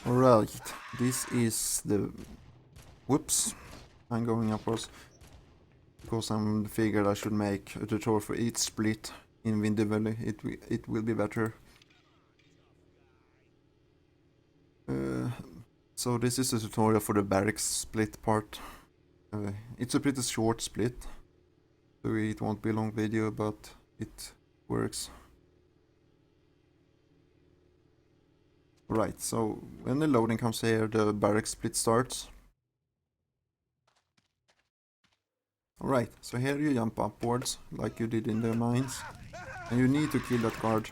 Alright, this is the... Whoops, I'm going upwards. Because I'm figured I should make a tutorial for each split in Windy Valley. It will be better. So this is a tutorial for the Barracks split part. It's a pretty short split, so it won't be a long video, but it works. Right, so when the loading comes here, the Barracks split starts. Alright, so here you jump upwards, like you did in the mines. And you need to kill that guard,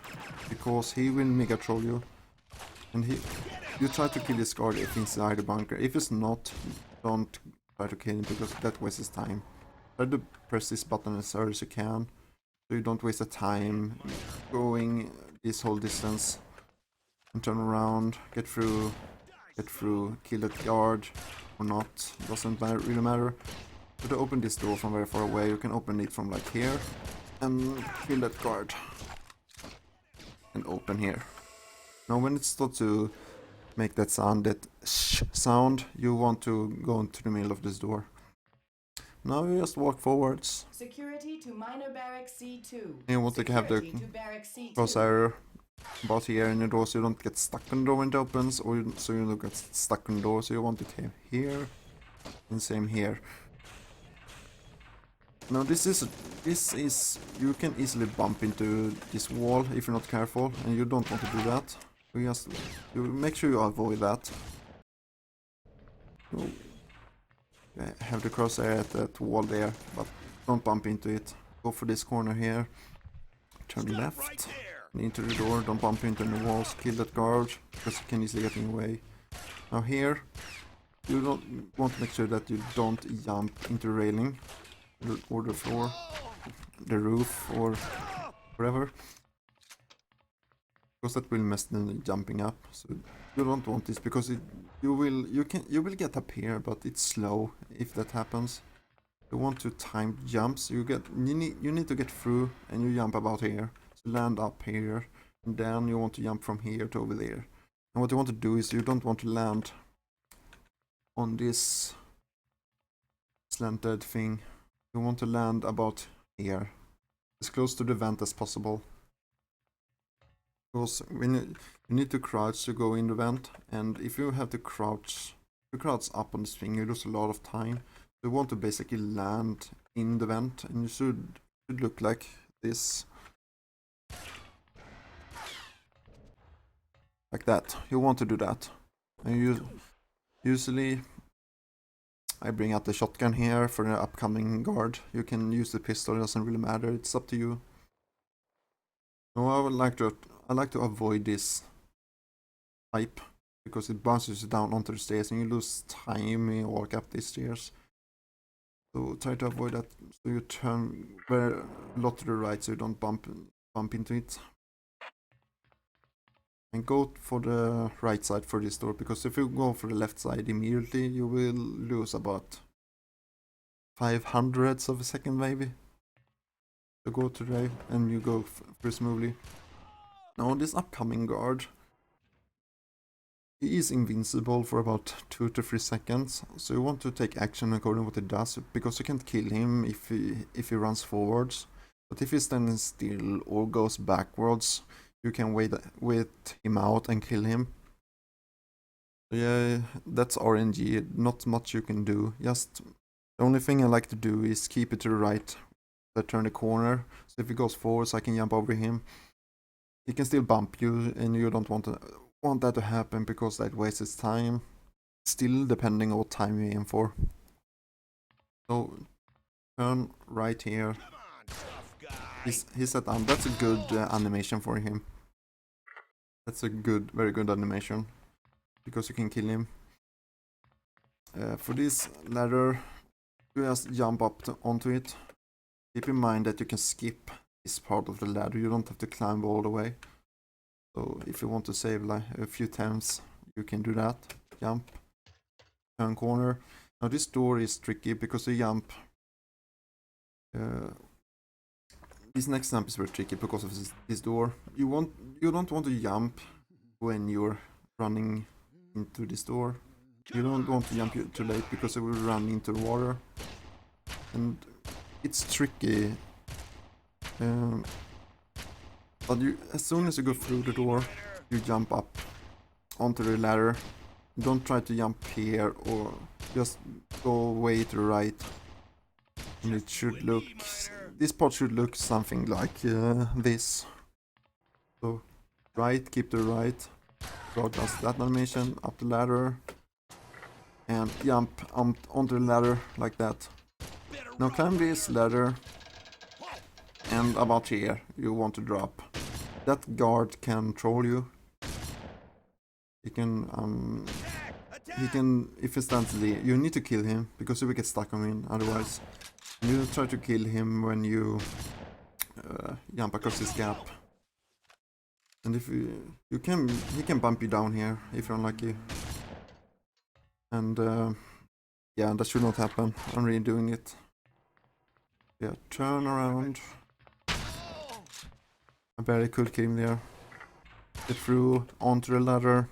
because he will mega troll you. And you try to kill this guard if he's inside the bunker. If it's not, don't try to kill him, because that wastes time. Try to press this button as hard as you can, so you don't waste the time going this whole distance. And turn around, get through, kill that guard, or not, doesn't really matter. So to open this door from very far away, you can open it from like here, and kill that guard. And open here. Now when it starts to make that sound, that sh sound, you want to go into the middle of this door. Now you just walk forwards. Security to minor barracks C2. And you want to have the crosshair about here in the door, so you don't get stuck on the door when it opens, or so you don't get stuck on the door. So you want it here, and same here. Now this is you can easily bump into this wall if you're not careful, and you don't want to do that. You make sure you avoid that. So, have the crosshair at that wall there, but don't bump into it. Go for this corner here. Turn left and into the door. Don't bump into the walls. Kill that guard, because you can easily get in the way. Now here, you don't want to make sure that you don't jump into the railing or the floor, the roof, or wherever, because that will mess the jumping up. So you don't want this, because you will get up here, but it's slow if that happens. You want to time jumps. You need to get through, and you jump about here. So land up here, and then you want to jump from here to over there. And what you want to do is you don't want to land on this slanted thing. You want to land about here, as close to the vent as possible. Because when you need to crouch to go in the vent, and if you have to crouch up on this thing, you lose a lot of time. So you want to basically land in the vent, and you should look like this. Like that. You want to do that. And usually I bring out the shotgun here for the upcoming guard. You can use the pistol, it doesn't really matter, it's up to you. No, I like to avoid this pipe, because it bounces you down onto the stairs and you lose time when you walk up these stairs. So try to avoid that, so you turn a lot to the right so you don't bump into it. And go for the right side for this door, because if you go for the left side immediately, you will lose about 500ths of a second maybe. So go to the right and you go through smoothly. Now this upcoming guard, he is invincible for about 2 to 3 seconds, so you want to take action according to what he does, because you can't kill him if he runs forwards. But if he's standing still or goes backwards, you can wait him out and kill him. So yeah, that's RNG, not much you can do. Just the only thing I like to do is keep it to the right. I turn the corner, so if he goes forwards I can jump over him. He can still bump you, and you don't want that to happen, because that wastes time. Still depending on what time you aim for. So turn right here. He's set down. That's a good animation for him. That's a very good animation, because you can kill him. For this ladder, you just jump up onto it. Keep in mind that you can skip this part of the ladder, you don't have to climb all the way. So if you want to save like a few times, you can do that. Jump, turn corner. Now this door is tricky, because you jump. This next jump is very tricky because of this door. You don't want to jump when you're running into this door. You don't want to jump too late because it will run into water. And it's tricky. But as soon as you go through the door, you jump up onto the ladder. Don't try to jump here or just go way to the right. And it should look... This part should look something like this. So right, keep to the right. God does that animation, up the ladder. And jump onto the ladder like that. Now climb this ladder. And about here, you want to drop. That guard can troll you. He can, if he stands there, you need to kill him, because you will get stuck on him otherwise. You try to kill him when you jump across this gap. And if he can bump you down here, if you're unlucky. And yeah, that should not happen. I'm redoing it. Yeah, turn around. I barely could kill him there. Get through, onto the ladder.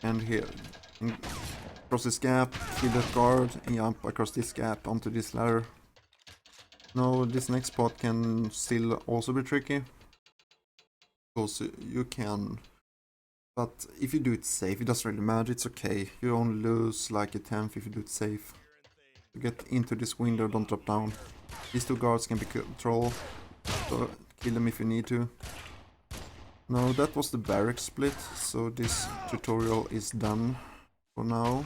And here. Across this gap, kill that guard, and jump across this gap onto this ladder. No, this next spot can still also be tricky. Because you can... But if you do it safe, it doesn't really matter, it's okay. You only lose like a tenth if you do it safe. You get into this window, don't drop down. These two guards can be controlled, so kill them if you need to. No, that was the barracks split, so this tutorial is done for now.